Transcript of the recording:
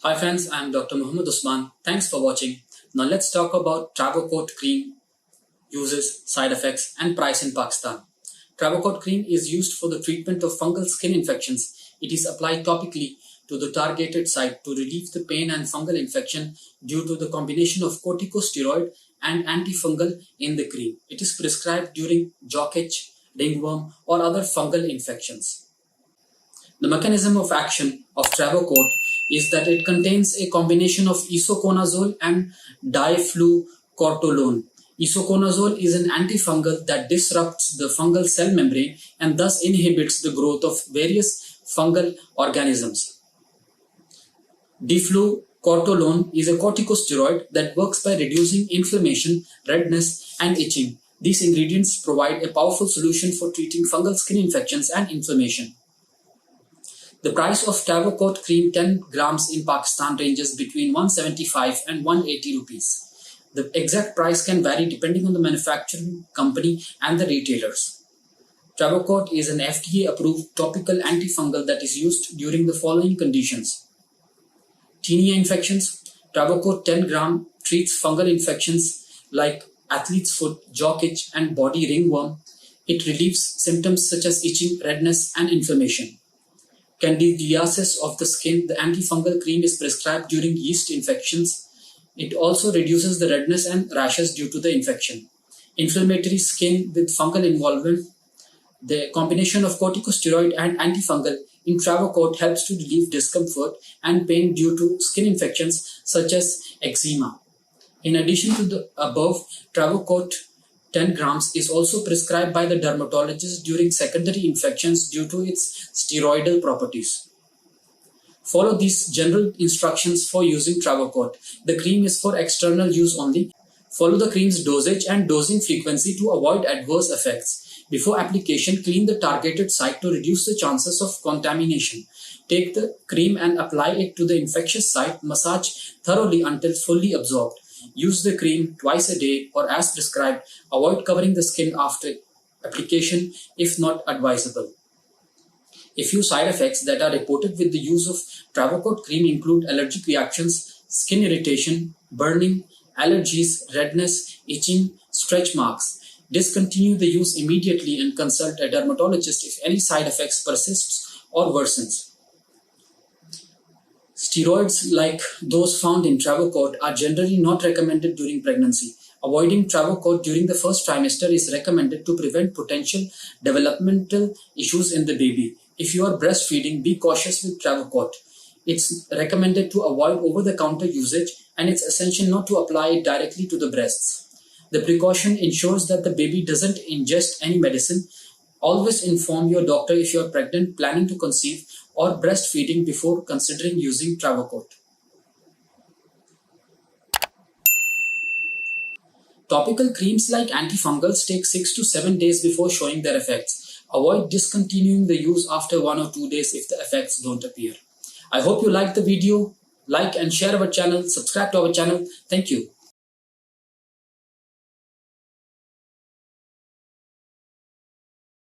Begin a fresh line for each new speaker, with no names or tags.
Hi friends, I am Dr. Muhammad Usman. Thanks for watching. Now let's talk about Travocort cream uses, side effects and price in Pakistan. Travocort cream is used for the treatment of fungal skin infections. It is applied topically to the targeted site to relieve the pain and fungal infection due to the combination of corticosteroid and antifungal in the cream. It is prescribed during Jock, ringworm or other fungal infections. The mechanism of action of Travocort is that it contains a combination of isoconazole and diflucortolone. Isoconazole is an antifungal that disrupts the fungal cell membrane and thus inhibits the growth of various fungal organisms. Diflucortolone is a corticosteroid that works by reducing inflammation, redness, and itching. These ingredients provide a powerful solution for treating fungal skin infections and inflammation. The price of Travocort cream 10 grams in Pakistan ranges between 175 and 180 rupees. The exact price can vary depending on the manufacturing company and the retailers. Travocort is an FDA-approved topical antifungal that is used during the following conditions. Tinea infections. Travocort 10 gram treats fungal infections like athlete's foot, jock itch, and body ringworm. It relieves symptoms such as itching, redness, and inflammation. Candidiasis of the skin. The antifungal cream is prescribed during yeast infections. It also reduces the redness and rashes due to the infection. Inflammatory skin with fungal involvement. The combination of corticosteroid and antifungal in Travocort helps to relieve discomfort and pain due to skin infections such as eczema. In addition to the above, Travocort 10 grams is also prescribed by the dermatologist during secondary infections due to its steroidal properties. Follow these general instructions for using Travocort. The cream is for external use only. Follow the cream's dosage and dosing frequency to avoid adverse effects. Before application, clean the targeted site to reduce the chances of contamination. Take the cream and apply it to the infectious site. Massage thoroughly until fully absorbed. Use the cream twice a day or as prescribed. Avoid covering the skin after application if not advisable. A few side effects that are reported with the use of Travocort cream include allergic reactions, skin irritation, burning, allergies, redness, itching, stretch marks. Discontinue the use immediately and consult a dermatologist if any side effects persists or worsens. Steroids like those found in Travocort are generally not recommended during pregnancy. Avoiding Travocort during the first trimester is recommended to prevent potential developmental issues in the baby. If you are breastfeeding, be cautious with Travocort. It's recommended to avoid over-the-counter usage and it's essential not to apply it directly to the breasts. The precaution ensures that the baby doesn't ingest any medicine. Always inform your doctor if you are pregnant, planning to conceive, or breastfeeding before considering using Travocort. Topical creams like antifungals take 6 to 7 days before showing their effects. Avoid discontinuing the use after 1 or 2 days if the effects don't appear. I hope you liked the video. Like and share our channel. Subscribe to our channel. Thank you.